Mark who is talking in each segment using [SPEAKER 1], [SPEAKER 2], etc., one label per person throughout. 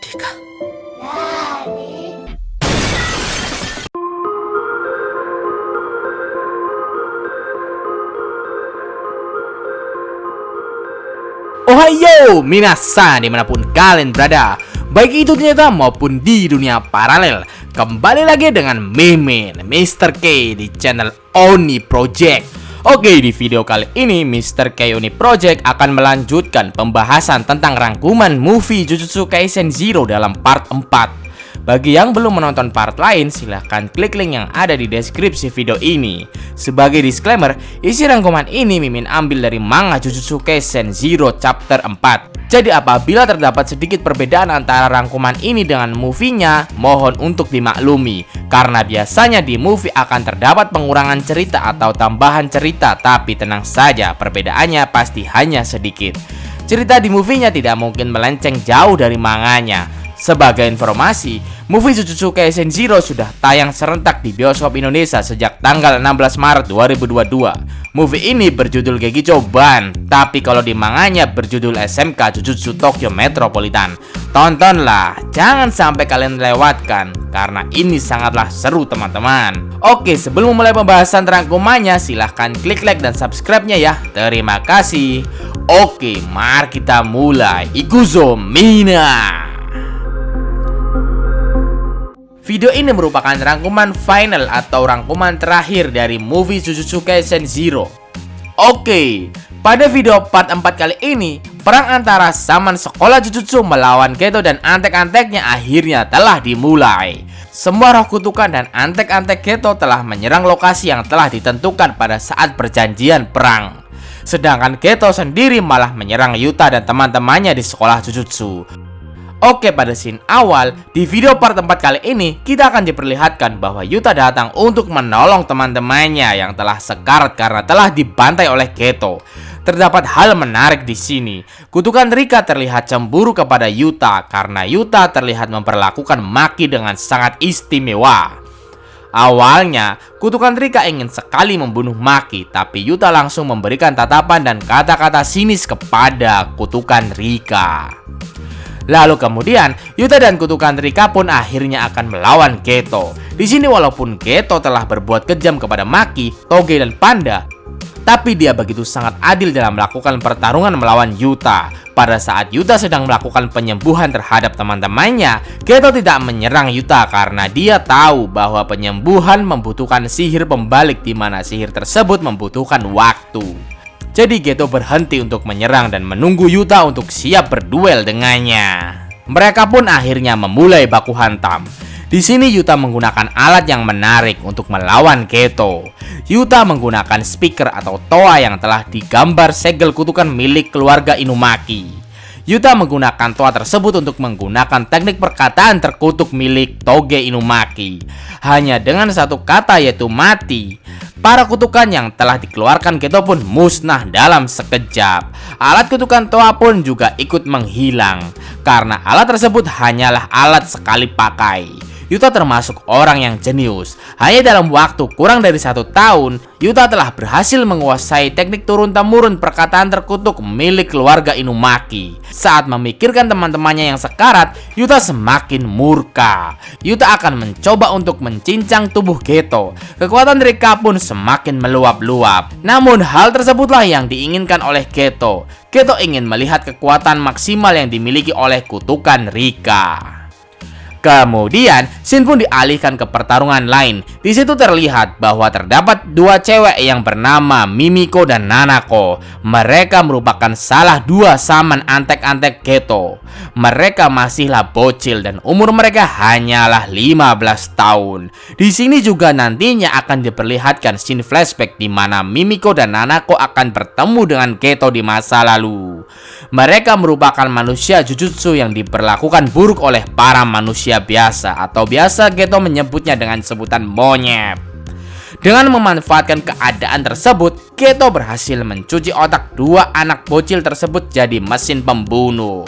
[SPEAKER 1] Dika. Ohayo minasan, dimanapun kalian berada, baik itu di nyata maupun di dunia paralel. Kembali lagi dengan Mimin Mr. K di channel Oni Project. Oke, di video kali ini Mr. K Oni Project akan melanjutkan pembahasan tentang rangkuman movie Jujutsu Kaisen Zero dalam part 4. Bagi yang belum menonton part lain, silahkan klik link yang ada di deskripsi video ini. Sebagai disclaimer, isi rangkuman ini Mimin ambil dari manga Jujutsu Kaisen Zero chapter 4. Jadi apabila terdapat sedikit perbedaan antara rangkuman ini dengan movie-nya, mohon untuk dimaklumi. Karena biasanya di movie akan terdapat pengurangan cerita atau tambahan cerita, tapi tenang saja, perbedaannya pasti hanya sedikit. Cerita di movie-nya tidak mungkin melenceng jauh dari manganya. Sebagai informasi, movie Jujutsu Kaisen Zero sudah tayang serentak di bioskop Indonesia sejak tanggal 16 Maret 2022. Movie ini berjudul Gekijo Ban, tapi kalau di manganya berjudul SMK Jujutsu Tokyo Metropolitan. Tontonlah, jangan sampai kalian lewatkan, karena ini sangatlah seru teman-teman. Oke, sebelum memulai pembahasan rangkumannya, silahkan klik like dan subscribe-nya ya. Terima kasih. Oke, mari kita mulai. Ikuzo Mina. Video ini merupakan rangkuman final atau rangkuman terakhir dari movie Jujutsu Kaisen Zero. Oke, pada video part 4 kali ini, perang antara Saman Sekolah Jujutsu melawan Geto dan antek-anteknya akhirnya telah dimulai. Semua roh kutukan dan antek-antek Geto telah menyerang lokasi yang telah ditentukan pada saat perjanjian perang. Sedangkan Geto sendiri malah menyerang Yuta dan teman-temannya di sekolah Jujutsu. Oke, pada scene awal, di video part 4 kali ini, kita akan diperlihatkan bahwa Yuta datang untuk menolong teman-temannya yang telah sekarat karena telah dibantai oleh Geto. Terdapat hal menarik di sini. Kutukan Rika terlihat cemburu kepada Yuta karena Yuta terlihat memperlakukan Maki dengan sangat istimewa. Awalnya, kutukan Rika ingin sekali membunuh Maki, tapi Yuta langsung memberikan tatapan dan kata-kata sinis kepada kutukan Rika. Lalu kemudian, Yuta dan kutukan Rika pun akhirnya akan melawan Geto. Di sini walaupun Geto telah berbuat kejam kepada Maki, Toge dan Panda, tapi dia begitu sangat adil dalam melakukan pertarungan melawan Yuta. Pada saat Yuta sedang melakukan penyembuhan terhadap teman-temannya, Geto tidak menyerang Yuta karena dia tahu bahwa penyembuhan membutuhkan sihir pembalik di mana sihir tersebut membutuhkan waktu. Jadi Geto berhenti untuk menyerang dan menunggu Yuta untuk siap berduel dengannya. Mereka pun akhirnya memulai baku hantam. Di sini Yuta menggunakan alat yang menarik untuk melawan Geto. Yuta menggunakan speaker atau toa yang telah digambar segel kutukan milik keluarga Inumaki. Yuta menggunakan toa tersebut untuk menggunakan teknik perkataan terkutuk milik Toge Inumaki. Hanya dengan satu kata, yaitu mati. Para kutukan yang telah dikeluarkan Geto pun musnah dalam sekejap. Alat kutukan toa pun juga ikut menghilang, karena alat tersebut hanyalah alat sekali pakai. Yuta termasuk orang yang jenius. Hanya dalam waktu kurang dari 1 tahun, Yuta telah berhasil menguasai teknik turun-temurun perkataan terkutuk milik keluarga Inumaki. Saat memikirkan teman-temannya yang sekarat, Yuta semakin murka. Yuta akan mencoba untuk mencincang tubuh Geto. Kekuatan Rika pun semakin meluap-luap. Namun hal tersebutlah yang diinginkan oleh Geto. Geto ingin melihat kekuatan maksimal yang dimiliki oleh kutukan Rika. Kemudian, scene pun dialihkan ke pertarungan lain. Di situ terlihat bahwa terdapat 2 cewek yang bernama Mimiko dan Nanako. Mereka merupakan salah 2 saman antek-antek Geto. Mereka masihlah bocil dan umur mereka hanyalah 15 tahun. Di sini juga nantinya akan diperlihatkan scene flashback di mana Mimiko dan Nanako akan bertemu dengan Geto di masa lalu. Mereka merupakan manusia Jujutsu yang diperlakukan buruk oleh para manusia biasa, atau biasa Geto menyebutnya dengan sebutan monyet. Dengan memanfaatkan keadaan tersebut, Geto berhasil mencuci otak 2 anak bocil tersebut jadi mesin pembunuh.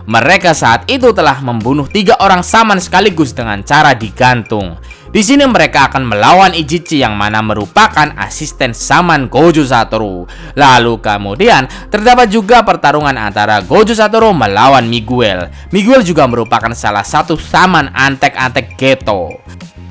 [SPEAKER 1] Mereka saat itu telah membunuh 3 orang saman sekaligus dengan cara digantung. Di sini mereka akan melawan Ichichi yang mana merupakan asisten Shaman Gojo Satoru. Lalu kemudian terdapat juga pertarungan antara Gojo Satoru melawan Miguel. Miguel juga merupakan salah satu Shaman antek-antek Geto.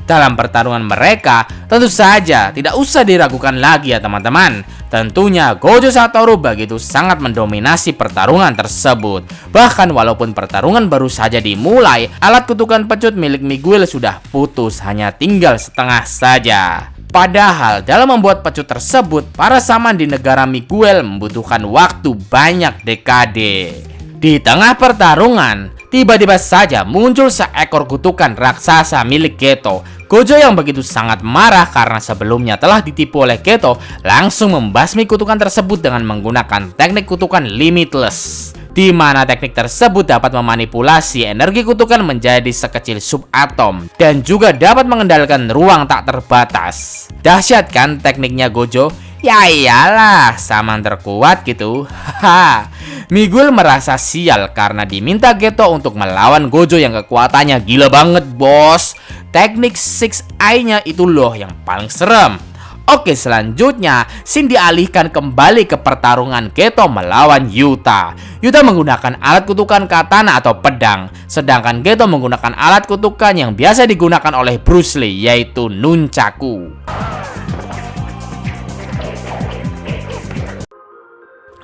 [SPEAKER 1] Dalam pertarungan mereka, tentu saja tidak usah diragukan lagi ya teman-teman. Tentunya Gojo Satoru begitu sangat mendominasi pertarungan tersebut. Bahkan walaupun pertarungan baru saja dimulai, alat kutukan pecut milik Miguel sudah putus, hanya tinggal setengah saja. Padahal dalam membuat pecut tersebut, para Shaman di negara Miguel membutuhkan waktu banyak dekade. Di tengah pertarungan, tiba-tiba saja muncul seekor kutukan raksasa milik Geto. Gojo yang begitu sangat marah karena sebelumnya telah ditipu oleh Geto langsung membasmi kutukan tersebut dengan menggunakan teknik kutukan limitless, di mana teknik tersebut dapat memanipulasi energi kutukan menjadi sekecil subatom dan juga dapat mengendalikan ruang tak terbatas. Dahsyat kan tekniknya Gojo? Ya iyalah, Shaman terkuat gitu. Haha. Miguel merasa sial karena diminta Geto untuk melawan Gojo yang kekuatannya gila banget, bos. Teknik 6-eye-nya itu loh yang paling serem. Oke, selanjutnya scene dialihkan kembali ke pertarungan Geto melawan Yuta. Yuta menggunakan alat kutukan katana atau pedang, sedangkan Geto menggunakan alat kutukan yang biasa digunakan oleh Bruce Lee, yaitu nunchaku.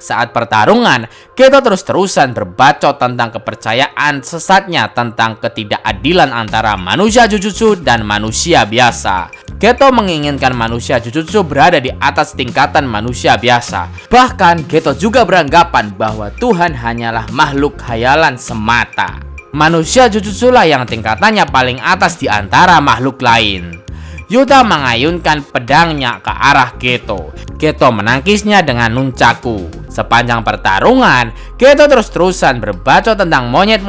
[SPEAKER 1] Saat pertarungan, Geto terus-terusan berbacot tentang kepercayaan sesatnya tentang ketidakadilan antara manusia Jujutsu dan manusia biasa. Geto menginginkan manusia Jujutsu berada di atas tingkatan manusia biasa. Bahkan Geto juga beranggapan bahwa Tuhan hanyalah makhluk khayalan semata. Manusia Jujutsu lah yang tingkatannya paling atas di antara makhluk lain. Yuta mengayunkan pedangnya ke arah Geto. Geto menangkisnya dengan nunchaku. Sepanjang pertarungan, Geto terus-terusan berbacot tentang monyet,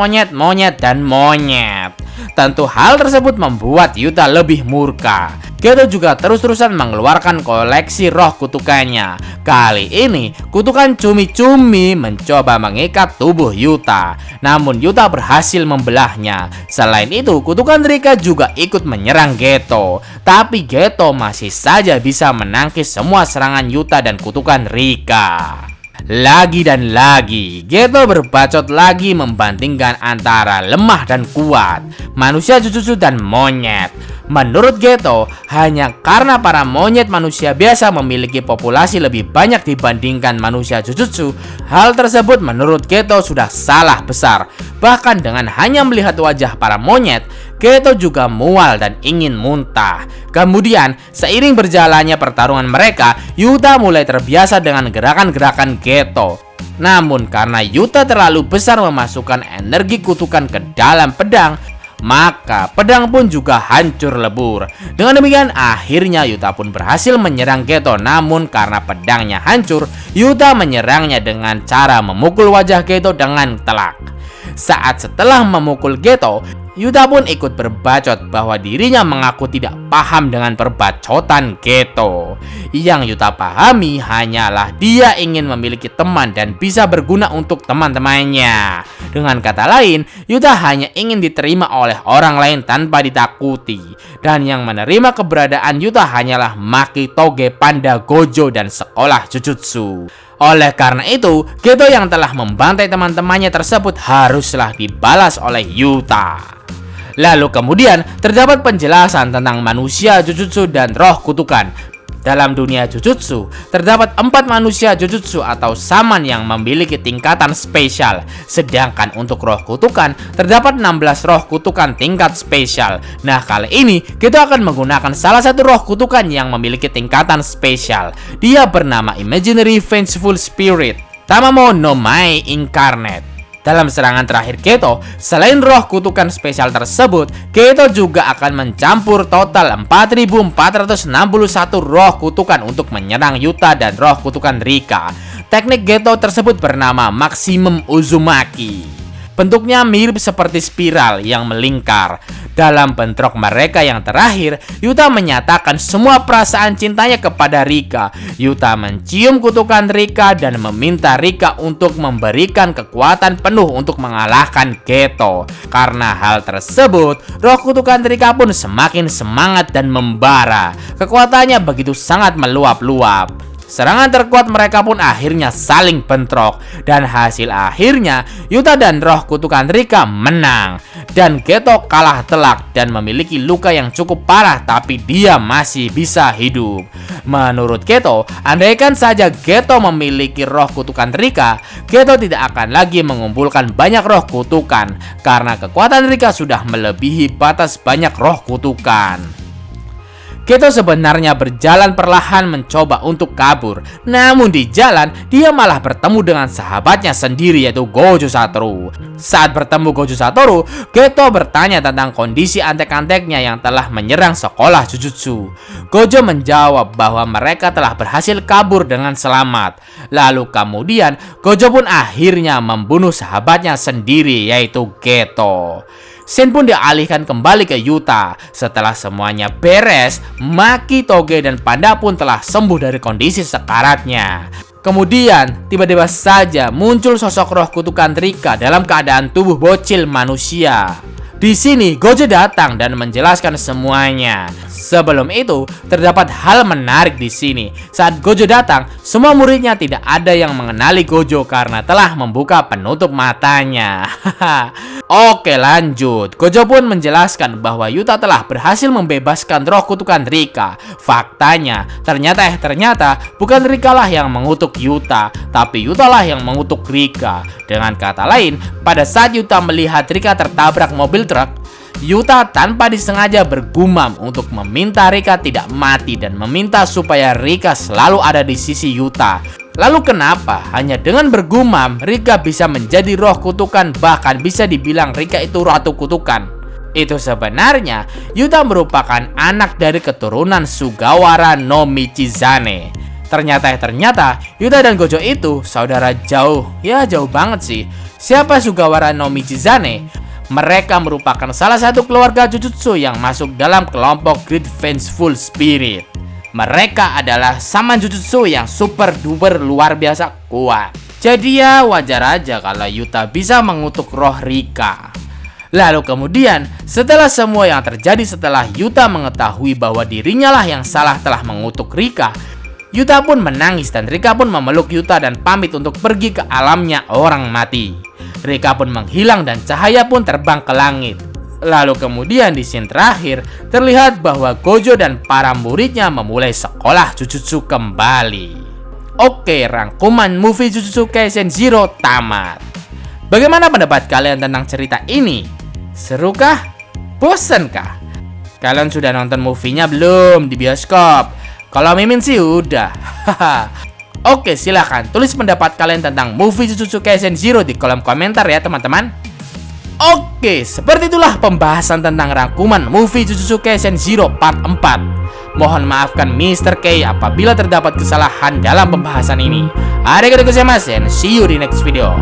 [SPEAKER 1] dan monyet. Tentu hal tersebut membuat Yuta lebih murka. Geto juga terus-terusan mengeluarkan koleksi roh kutukannya. Kali ini, kutukan cumi-cumi mencoba mengikat tubuh Yuta. Namun Yuta berhasil membelahnya. Selain itu, kutukan Rika juga ikut menyerang Geto. Tapi Geto masih saja bisa menangkis semua serangan Yuta dan kutukan Rika. Lagi dan lagi, Geto berbacot lagi membandingkan antara lemah dan kuat, manusia Jujutsu dan monyet. Menurut Geto, hanya karena para monyet manusia biasa memiliki populasi lebih banyak dibandingkan manusia Jujutsu, hal tersebut menurut Geto sudah salah besar. Bahkan dengan hanya melihat wajah para monyet, Geto juga mual dan ingin muntah. Kemudian, seiring berjalannya pertarungan mereka, Yuta mulai terbiasa dengan gerakan-gerakan Geto. Namun karena Yuta terlalu besar memasukkan energi kutukan ke dalam pedang, maka pedang pun juga hancur lebur. Dengan demikian, akhirnya Yuta pun berhasil menyerang Geto. Namun karena pedangnya hancur, Yuta menyerangnya dengan cara memukul wajah Geto dengan telak. Saat setelah memukul Geto, Yuta pun ikut berbacot bahwa dirinya mengaku tidak paham dengan perbacotan Geto. Yang Yuta pahami hanyalah dia ingin memiliki teman dan bisa berguna untuk teman-temannya. Dengan kata lain, Yuta hanya ingin diterima oleh orang lain tanpa ditakuti. Dan yang menerima keberadaan Yuta hanyalah Maki Toge Panda Gojo dan sekolah Jujutsu. Oleh karena itu, Geto yang telah membantai teman-temannya tersebut haruslah dibalas oleh Yuta. Lalu kemudian terdapat penjelasan tentang manusia Jujutsu dan roh kutukan. Dalam dunia Jujutsu, terdapat 4 manusia Jujutsu atau Shaman yang memiliki tingkatan spesial. Sedangkan untuk roh kutukan, terdapat 16 roh kutukan tingkat spesial. Nah, kali ini kita akan menggunakan salah satu roh kutukan yang memiliki tingkatan spesial. Dia bernama Imaginary Vengeful Spirit, Tamamo no Mai Incarnate. Dalam serangan terakhir Geto, selain roh kutukan spesial tersebut, Geto juga akan mencampur total 4461 roh kutukan untuk menyerang Yuta dan roh kutukan Rika. Teknik Geto tersebut bernama Maximum Uzumaki. Bentuknya mirip seperti spiral yang melingkar. Dalam bentrok mereka yang terakhir, Yuta menyatakan semua perasaan cintanya kepada Rika. Yuta mencium kutukan Rika dan meminta Rika untuk memberikan kekuatan penuh untuk mengalahkan Geto. Karena hal tersebut, roh kutukan Rika pun semakin semangat dan membara. Kekuatannya begitu sangat meluap-luap. Serangan terkuat mereka pun akhirnya saling bentrok, dan hasil akhirnya Yuta dan roh kutukan Rika menang, dan Geto kalah telak dan memiliki luka yang cukup parah, tapi dia masih bisa hidup. Menurut Geto, andaikan saja Geto memiliki roh kutukan Rika, Geto tidak akan lagi mengumpulkan banyak roh kutukan karena kekuatan Rika sudah melebihi batas banyak roh kutukan. Geto sebenarnya berjalan perlahan mencoba untuk kabur. Namun di jalan, dia malah bertemu dengan sahabatnya sendiri yaitu Gojo Satoru. Saat bertemu Gojo Satoru, Geto bertanya tentang kondisi antek-anteknya yang telah menyerang sekolah Jujutsu. Gojo menjawab bahwa mereka telah berhasil kabur dengan selamat. Lalu kemudian, Gojo pun akhirnya membunuh sahabatnya sendiri yaitu Geto. Scene pun dialihkan kembali ke Yuta. Setelah semuanya beres, Maki, Toge, dan Panda pun telah sembuh dari kondisi sekaratnya. Kemudian, tiba-tiba saja muncul sosok roh kutukan Rika dalam keadaan tubuh bocil manusia. Di sini, Gojo datang dan menjelaskan semuanya. Sebelum itu, terdapat hal menarik di sini. Saat Gojo datang, semua muridnya tidak ada yang mengenali Gojo karena telah membuka penutup matanya. Oke, lanjut. Gojo pun menjelaskan bahwa Yuta telah berhasil membebaskan roh kutukan Rika. Faktanya, ternyata bukan Rika lah yang mengutuk Yuta, tapi Yuta lah yang mengutuk Rika. Dengan kata lain, pada saat Yuta melihat Rika tertabrak mobil truk, Yuta tanpa disengaja bergumam untuk meminta Rika tidak mati dan meminta supaya Rika selalu ada di sisi Yuta. Lalu kenapa hanya dengan bergumam Rika bisa menjadi roh kutukan, bahkan bisa dibilang Rika itu ratu kutukan? Itu sebenarnya Yuta merupakan anak dari keturunan Sugawara no Michizane. Ternyata Yuta dan Gojo itu saudara jauh. Ya, jauh banget sih. Siapa Sugawara no Michizane? Mereka merupakan salah satu keluarga Jujutsu yang masuk dalam kelompok Great Vengeful Spirit. Mereka adalah Shaman Jujutsu yang super duper luar biasa kuat. Jadi ya wajar aja kalau Yuta bisa mengutuk roh Rika. Lalu kemudian, setelah semua yang terjadi setelah Yuta mengetahui bahwa dirinya lah yang salah telah mengutuk Rika, Yuta pun menangis dan Rika pun memeluk Yuta dan pamit untuk pergi ke alamnya orang mati. Rika pun menghilang dan cahaya pun terbang ke langit. Lalu kemudian di scene terakhir, terlihat bahwa Gojo dan para muridnya memulai sekolah Jujutsu kembali. Oke, rangkuman movie Jujutsu Kaisen Zero tamat. Bagaimana pendapat kalian tentang cerita ini? Serukah? Bosankah? Kalian sudah nonton movie-nya belum di bioskop? Kalau Mimin sih udah. Oke, silahkan tulis pendapat kalian tentang movie Jujutsu Kaisen Zero di kolom komentar ya teman-teman. Oke, seperti itulah pembahasan tentang rangkuman movie Jujutsu Kaisen Zero part 4. Mohon maafkan Mr. K apabila terdapat kesalahan dalam pembahasan ini. Arigatou gozaimasu and see you di next video.